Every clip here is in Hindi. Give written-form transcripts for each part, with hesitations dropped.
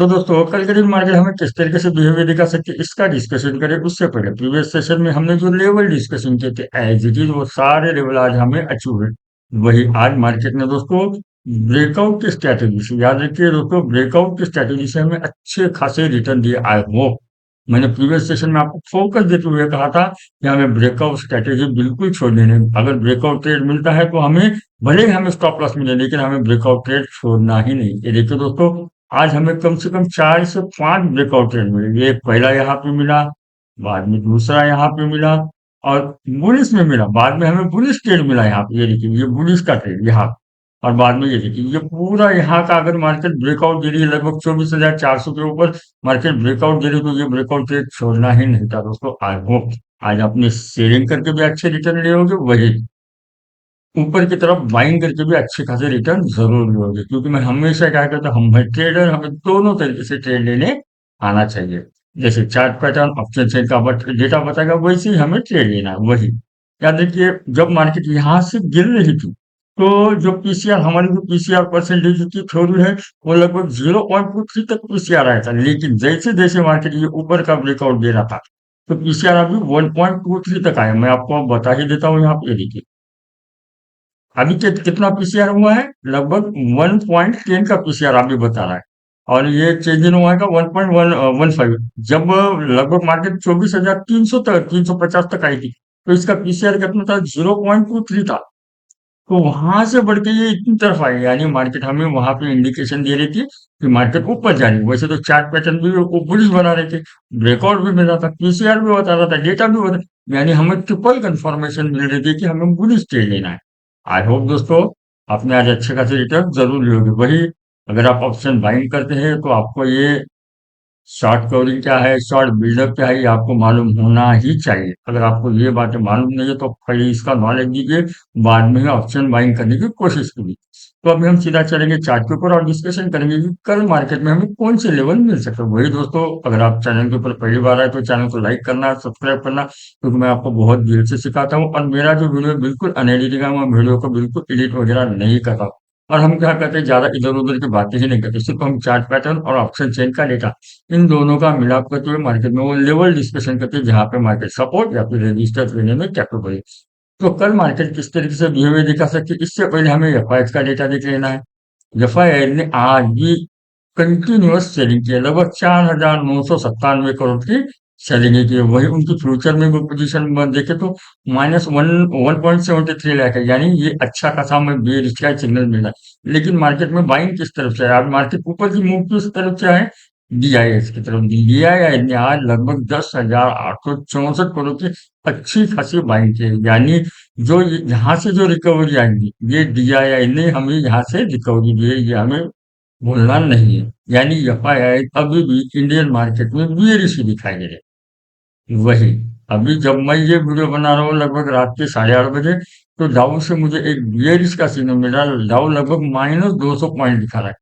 तो दोस्तों कल के दिन मार्केट हमें किस तरीके से बिहेवियर दिखा सकती है इसका डिस्कशन करें। उससे पहले प्रीवियस सेशन में हमने जो लेवल डिस्कशन किए थे एज इट इज वो सारे लेवल आज हमें अचीव हुए। वही आज मार्केट में दोस्तों ब्रेकआउट की स्ट्रैटेजी से, याद रखिए दोस्तों, ब्रेकआउट की स्ट्रैटेजी से हमें अच्छे खासे रिटर्न दिए। आई होप मैंने प्रीवियस सेशन में आपको फोकस देते हुए कहा था कि हमें ब्रेकआउट स्ट्रैटेजी बिल्कुल छोड़नी नहीं। अगर ब्रेकआउट ट्रेड मिलता है तो हमें, भले ही हमें स्टॉप लॉस मिले, लेकिन हमें ब्रेकआउट ट्रेड छोड़ना ही नहीं। ये देखिए दोस्तों, आज हमें कम से कम 4 से 5 ब्रेकआउट ट्रेड मिले। ये पहला यहाँ पे मिला, बाद में दूसरा यहाँ पे मिला, और बुलिश में मिला। बाद में हमें बुलिश ट्रेड मिला यहाँ पे, ये देखिए ये बुलिश का ट्रेड यहाँ। और बाद में ये देखिए ये पूरा यहाँ का अगर मार्केट ब्रेकआउट दे रही है लगभग 24,400 के ऊपर मार्केट ब्रेकआउट दे रही है, तो ये ब्रेकआउट ट्रेड छोड़ना ही नहीं था दोस्तों। आई होप आज आपने शेयरिंग करके भी अच्छे रिटर्न लिए होंगे, वही ऊपर की तरफ बाइंग करके भी अच्छे खासे रिटर्न जरूर लोगे। क्योंकि मैं हमेशा क्या कहता हूँ, हम है ट्रेडर, हमें दोनों तरीके से ट्रेड लेने आना चाहिए। जैसे चार्ट पैटर्न ऑप्शन चेन का डेटा बताएगा, वैसे ही हमें ट्रेड लेना है। वही याद रखिए, जब मार्केट यहाँ से गिर रही थी तो जो पीसीआर, हमारी जो पीसीआर परसेंटेज की थ्योरी है, वो लगभग 0.23 तक पीसीआर आया था। लेकिन जैसे जैसे मार्केट ये ऊपर का ब्रेकआउट दे रहा था, तो पीसीआर अभी 1.23 तक आया। मैं आपको अब बता ही देता हूँ, यहाँ पे ये देखिए अभी कितना पीसीआर हुआ है, लगभग 1.10 का पीसीआर अभी बता रहा है। और ये चेंज इन हुआ है का 1.15। जब लगभग मार्केट 24,300 तक, 350 तक आई थी, तो इसका पीसीआर कितना था, 0.23 था। तो वहां से बढ़ के ये इतनी तरफ आई, यानी मार्केट हमें वहां पे इंडिकेशन दे रही थी कि मार्केट ऊपर जा रही है। वैसे तो चार्ट पैटर्न भी वो बुलिश बना रहे थे, ब्रेकआउट भी मिल रहा था, पीसीआर भी बता रहा था, डेटा भी बता, यानी हमें ट्रिपल कंफर्मेशन मिल रही थी कि हमें बुलिश ट्रेड लेना है। आई होप दोस्तों आपने आज अच्छे खासे रिटर्न जरूर लिए होंगे। वही अगर आप ऑप्शन बाइंग करते हैं तो आपको ये शॉर्ट कवरिंग क्या है, शॉर्ट बिल्डअप क्या है, ये आपको मालूम होना ही चाहिए। अगर आपको ये बातें मालूम नहीं है तो पहले इसका नॉलेज दीजिए, बाद में ऑप्शन बाइंग करने की कोशिश कीजिए। तो अभी हम सीधा चलेंगे चार्ट के ऊपर और डिस्कशन करेंगे कि कल मार्केट में हमें कौन से लेवल मिल सकते हैं। वही दोस्तों, अगर आप चैनल के ऊपर पहली बार आए तो चैनल को लाइक करना, सब्सक्राइब करना, क्योंकि मैं आपको बहुत दिल से सिखाता हूँ। और मेरा जो वीडियो बिल्कुल अनएडिटेड है, मैं वीडियो को बिल्कुल एडिट वगैरह नहीं करता। और हम क्या करते हैं, ज्यादा इधर उधर की बातें ही नहीं करते, सिर्फ हम चार्ट पैटर्न और ऑप्शन चेन का डेटा, इन दोनों का मिलाप करते हुए मार्केट में वो लेवल डिस्कशन करते हैं जहां पे मार्केट सपोर्ट या फिर रजिस्टर लेने में कैपेबल है। तो कल मार्केट किस तरीके से बिहेवियर दिखा सकती है, इससे पहले हमें एफआई का डेटा देख लेना है। एफआई ने आज भी कंटिन्यूअस सेलिंग की है, लगभग 4,997 करोड़ की सेलिंग की है। वही उनकी फ्यूचर में वो पोजीशन देखे तो -1.73 लाख है, यानी ये अच्छा खासा हमें बेरिश का सिग्नल मिला है। लेकिन मार्केट में बाइंग किस तरफ से है, अब मार्केट ऊपर की मूव किस तरफ से है, डीआईएस की तरफ। डीआईआई ने आज लगभग 10,864 करोड़ की अच्छी खासी बाइंग की है। यानी जो यहाँ से जो रिकवरी आएगी, ये डीआईआई ने हमें यहाँ से रिकवरी दी है, ये हमें भूलना नहीं है। यानी एफआईआई अभी भी इंडियन मार्केट में बेरिश ही दिखाई दे रहे हैं। वही अभी जब मैं ये वीडियो बना रहा हूँ लगभग रात के 8:30 बजे, तो डाउ से मुझे एक बेरिश का सिग्नल मिला। डाउ लगभग -200 पॉइंट दिखा रहा है।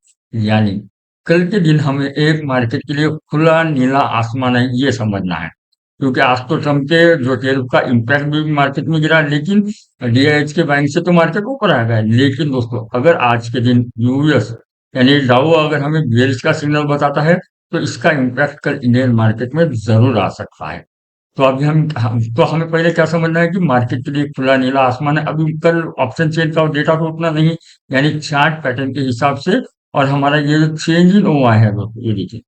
यानी कल के दिन हमें एक मार्केट के लिए खुला नीला आसमान है, ये समझना है। क्योंकि आज तो ट्रम्प के जो टेरिफ का इम्पैक्ट भी मार्केट में गिरा, लेकिन डीआईएच के बैंक से तो मार्केट ऊपर आ गया। लेकिन दोस्तों अगर आज के दिन यूएस, यानी डाउ अगर हमें बेरिश का सिग्नल बताता है, तो इसका इम्पैक्ट कल इंडियन मार्केट में जरूर आ सकता है। तो अभी तो हमें पहले क्या समझना है कि मार्केट के लिए खुला नीला आसमान है। अभी कल ऑप्शन चेन का डेटा तो उतना नहीं, यानी चार्ट पैटर्न के हिसाब से। और हमारा ये जो चेंज इन हुआ है दोस्तों, ये देखिए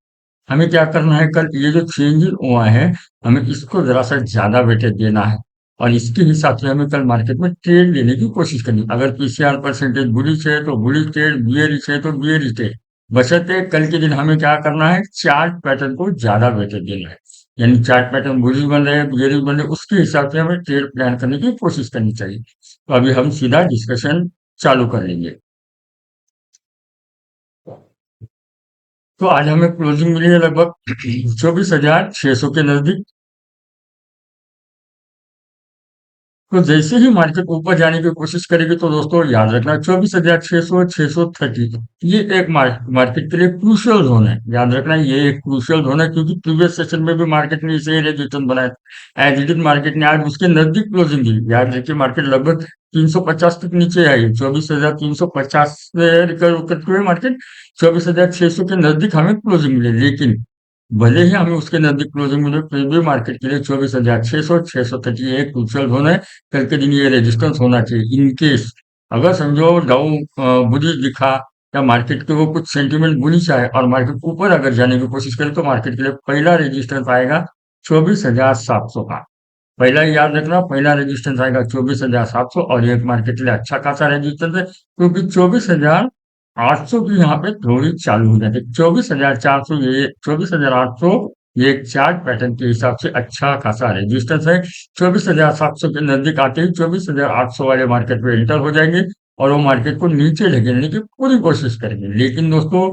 हमें क्या करना है, कल ये जो चेंज इन हुआ है, हमें इसको जरा सा ज्यादा वेटेज देना है। और इसके हिसाब से हमें कल मार्केट में ट्रेड लेने की कोशिश करनी है। अगर पीसीआर परसेंटेज बुलिश है तो बुलिश ट्रेड, बियरिश है तो बियरिश ट्रेड। बशर्ते कल के दिन हमें क्या करना है, चार्ट पैटर्न को ज्यादा वेटेज देना है। यानी चार्ट पैटर्न बुलिश बन रहे हैं, बियरिश बन रहे हैं, उसके हिसाब से हमें ट्रेड प्लान करने की कोशिश करनी चाहिए। तो अभी हम सीधा डिस्कशन चालू कर लेंगे। तो आज हमें क्लोजिंग मिली है लगभग 24,600 के नजदीक। तो जैसे ही मार्केट ऊपर जाने की कोशिश करेगी तो दोस्तों याद रखना 24,600 630 ये एक मार्केट के लिए क्रूशियल जोन है। याद रखना ये एक क्रूशियल जोन है, क्योंकि प्रीवियस सेशन में भी मार्केट ने इसे रेजिस्टेंस बनाया। एज इट इज मार्केट ने आज उसके नजदीक क्लोजिंग दी। याद रखिए मार्केट लगभग 350 तक नीचे आई, 24,350 से रिकवर करते हुए मार्केट 24,600 के नजदीक हमें क्लोजिंग मिली। लेकिन भले ही हमें उसके नजदीक क्लोजिंग मिले, फिर भी मार्केट के लिए 24,600 600 तक ये एक क्रूशियल जोन है। कल के दिन ये रेजिस्टेंस होना चाहिए। इन केस अगर समझो डाउ बुलिश दिखा या मार्केट के वो कुछ सेंटीमेंट बुलिश आए और मार्केट ऊपर अगर जाने की कोशिश करे, तो मार्केट के लिए पहला रेजिस्टेंस आएगा 24,700 का। पहला ही याद रखना, पहला रेजिस्टेंस आएगा 24,700, और ये मार्केट के लिए अच्छा खासा रेजिस्टेंस है, क्योंकि 24,800 की यहाँ पे थोड़ी चालू हो जाती है। 24,400, ये 24,800 ये एक चार्ट पैटर्न के हिसाब से अच्छा खासा रेजिस्टेंस है। 24,700 के नजदीक आते ही 24,800 वाले मार्केट में एंटर हो जाएंगे और वो मार्केट को नीचे ढकेलने की पूरी कोशिश करेंगे। लेकिन दोस्तों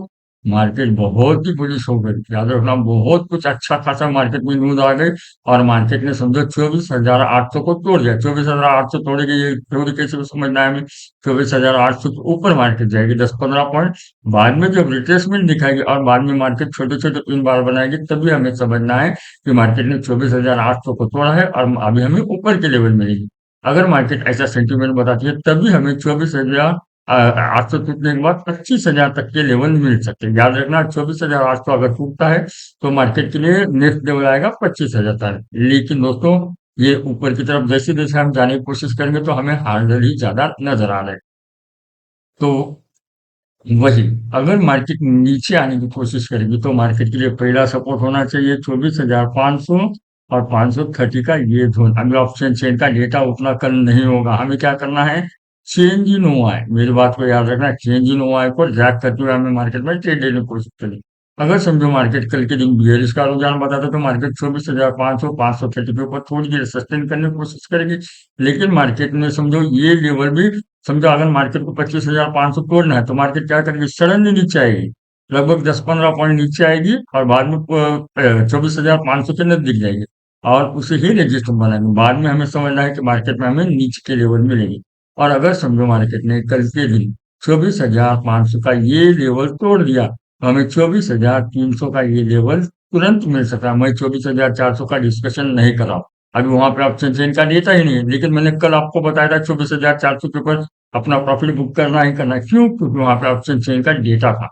मार्केट बहुत ही बुलिश हो गई। याद रखना बहुत कुछ अच्छा खासा मार्केट में न्यूज आ गई और मार्केट ने समझो 24,800 को तोड़ दिया। 24,800 तोड़ेगी, ये थ्योरी कैसे समझना है हमें। 24,800 के ऊपर मार्केट जाएगी 10-15 पॉइंट, बाद में जब रिट्रेसमेंट दिखाएगी और बाद में मार्केट छोटे छोटे पिन बार बनाएगी, तभी हमें समझना है कि मार्केट ने 24,800 को तोड़ा है और अभी हमें ऊपर के लेवल मिलेगी। अगर मार्केट ऐसा सेंटीमेंट बताती है, तभी हमें 24,800 टूटने के बाद 25,000 तक के लेवल मिल सकते हैं। याद रखना 24,800 अगर टूटता है तो मार्केट के लिए नेक्स्ट लेवल आएगा 25,000 तक। लेकिन दोस्तों ये ऊपर की तरफ जैसे जैसे हम जाने की कोशिश करेंगे तो हमें हार्डल ही ज्यादा नजर आ रहा है। तो वही, अगर मार्केट नीचे आने की कोशिश करेगी तो मार्केट के लिए पहला सपोर्ट होना चाहिए 24,500 और 530 का ये जोन। अगर ऑप्शन चेन का डेटा उतना कल नहीं होगा, हमें क्या करना है, चेंज इन ओआई, मेरी बात को याद रखना, चेंज इन ओआई को ड्रैग करते हुए हमें मार्केट में ट्रेड लेने की कोशिश करें। अगर समझो मार्केट कल के दिन बियरिश का रुझान बताता तो मार्केट 24,500 530 के ऊपर थोड़ी देर सस्टेन करने की कोशिश करेगी। लेकिन मार्केट में समझो ये लेवल भी, समझो अगर मार्केट को 25,500 तोड़ना है तो मार्केट क्या करेगी, सडनली नीचे आएगी, लगभग 10-15 पॉइंट नीचे आएगी और बाद में 24,500 के नजदीक जाएगी और उसे ही रजिस्टर बनाएंगे। बाद में हमें समझना है कि मार्केट में हमें नीचे के लेवल मिलेगी। और अगर समझो मार्केट ने कल के दिन 24,500 का ये लेवल तोड़ दिया तो हमें 24,300 का ये लेवल तुरंत मिल सकता है। मैं 24,400 का डिस्कशन नहीं कर रहा हूँ, अभी वहां पे ऑप्शन चेन का डेटा ही नहीं है। लेकिन मैंने कल आपको बताया था 24,400 के ऊपर अपना प्रॉफिट बुक करना ही करना है। क्यों? क्योंकि वहां पे ऑप्शन चेन का डेटा था।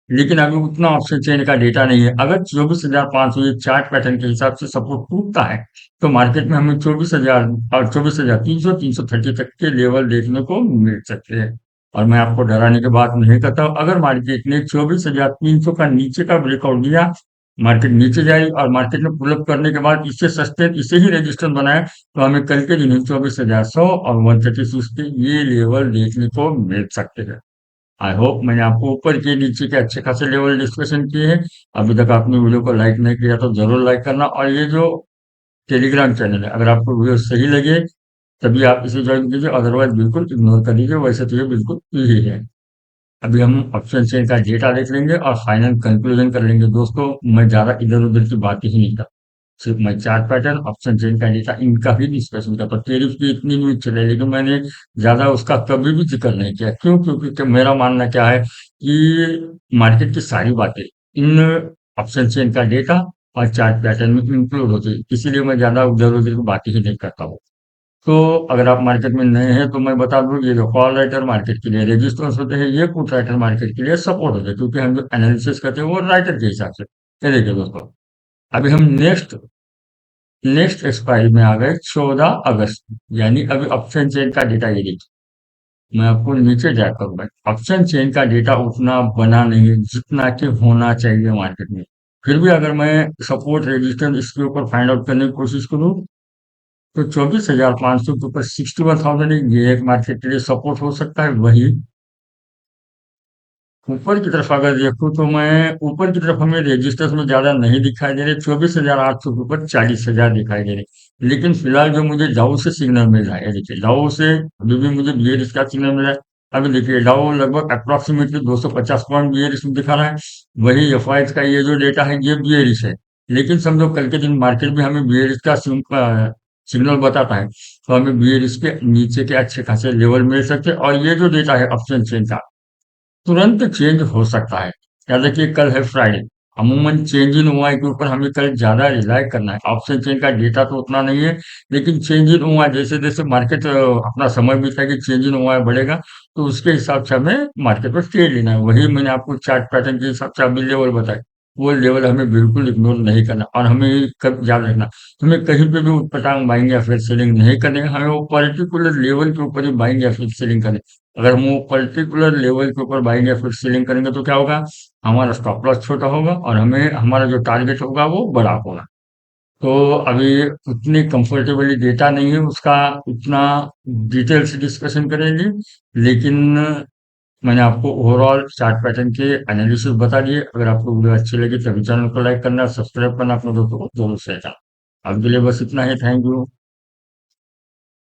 लेकिन अभी उतना ऑप्शन चेन का डेटा नहीं है। अगर 24,500 ये चार्ट पैटर्न के हिसाब से सपोर्ट टूटता है तो मार्केट में हमें 24,000 और 24,300 330 तक के लेवल देखने को मिल सकते हैं। और मैं आपको डराने की बात नहीं करता हूं, अगर मार्केट ने 24,300 का नीचे का ब्रेकआउट दिया, मार्केट नीचे जाएगी और मार्केट ने पुल अप करने के बाद इसे सस्टेन, इसे ही रेजिस्टेंस बनाया, तो हमें कल के दिन 24,100 और 136 के ये लेवल देखने को मिल सकते हैं। आई होप मैंने आपको ऊपर के नीचे के अच्छे खासे लेवल डिस्कशन किए हैं। अभी तक आपने वीडियो को लाइक नहीं किया तो जरूर लाइक करना, और ये जो टेलीग्राम चैनल है, अगर आपको वीडियो सही लगे तभी आप इसे ज्वाइन कीजिए, अदरवाइज बिल्कुल इग्नोर कर दीजिए। वैसे तो ये बिल्कुल फ्री है। अभी हम ऑप्शन चेन का डेटा देख लेंगे और फाइनल कंक्लूजन कर लेंगे। दोस्तों मैं ज्यादा इधर उधर की बातें ही नहीं करता, सिर्फ मैं चार्ट पैटर्न ऑप्शन चेन का डेटा इनका ही डिस्कशन करता। टेरिफ की इतनी न्यूज चले लेकिन मैंने ज्यादा उसका कभी भी जिक्र नहीं किया। क्यों? क्योंकि मेरा मानना क्या है कि मार्केट की सारी बातें इन ऑप्शन चेन का डेटा और चार्ट पैटर्न में इंक्लूड होती है, इसीलिए मैं ज्यादा उधर उधर की बातें ही नहीं करता हूँ। तो अगर आप मार्केट में नए हैं तो मैं बता दूं, ये जो कॉल राइटर मार्केट के लिए रेजिस्टेंस होते हैं, ये पुट राइटर मार्केट के लिए सपोर्ट होते हैं, क्योंकि हम जो एनालिसिस करते हैं वो राइटर के हिसाब से। ये देखिए दोस्तों, अभी हम नेक्स्ट नेक्स्ट एक्सपायरी में आ गए 14 अगस्त, यानी अभी ऑप्शन चेन का डेटा ये देखिए। मैं आपको नीचे जाकर करूंगा, ऑप्शन चेन का डेटा उतना बना नहीं है जितना कि होना चाहिए मार्केट में। फिर भी अगर मैं सपोर्ट रेजिस्टेंस इसके ऊपर फाइंड आउट करने की कोशिश करूं तो 24,500 के ऊपर 61,000 ये एक मार्केट के लिए सपोर्ट हो सकता है। वही ऊपर की तरफ अगर देखूं तो मैं ऊपर की तरफ हमें रेजिस्टेंस में ज्यादा नहीं दिखाई दे रहे, 24,800 के ऊपर 40,000 दिखाई दे रहे। लेकिन फिलहाल जो मुझे डाउ से सिग्नल मिल रहा है, देखिए डाउ से अभी भी मुझे बियरिश का सिग्नल मिल रहा है। अभी देखिए डाउ लगभग अप्रोक्सीमेटली 250 पॉइंट बियरिश दिखा रहा है। वही एफ का ये जो डेटा है ये बियरिश है। लेकिन समझो कल के दिन मार्केट में हमें बियरिश का सिग्नल बताता है, तो हमें बियर इसके नीचे के अच्छे खासे लेवल मिल सकते हैं। और ये जो डेटा है ऑप्शन चेन का, तुरंत चेंज हो सकता है। या देखिए कल है फ्राइडे, अमूमन चेंज इन ओआई के ऊपर हमें कल ज्यादा रिलाई करना है। ऑप्शन चेन का डेटा तो उतना नहीं है, लेकिन चेंज इन ओआई जैसे जैसे मार्केट अपना समय बीता है कि चेंज इन ओआई बढ़ेगा, तो उसके हिसाब से हमें मार्केट पर ट्रेड लेना है। वही मैंने आपको चार्ट पैटर्न के हिसाब से अभी लेवल बताए, वो लेवल हमें बिल्कुल इग्नोर नहीं करना। और हमें कब याद रखना, हमें कहीं पे भी उठपटांग बाइंग या फिर सेलिंग नहीं करनी है, हमें वो पर्टिकुलर लेवल के ऊपर ही बाइंग या फिर सेलिंग करनी है। अगर हम वो पर्टिकुलर लेवल के ऊपर बाइंग या फिर सेलिंग करेंगे तो क्या होगा, हमारा स्टॉप लॉस छोटा होगा और हमें हमारा जो टारगेट होगा वो बड़ा होगा। तो अभी उतनी कंफर्टेबली डेटा नहीं है उसका, उतना डिटेल से डिस्कशन करेंगे। लेकिन मैंने आपको ओवरऑल चार्ट पैटर्न के एनालिसिस बता दिए। अगर आपको वीडियो अच्छी लगी तभी चैनल को लाइक करना, सब्सक्राइब करना, अपने दोस्तों को जरूर शेयर करना। अभी के लिए बस इतना ही। Thank you.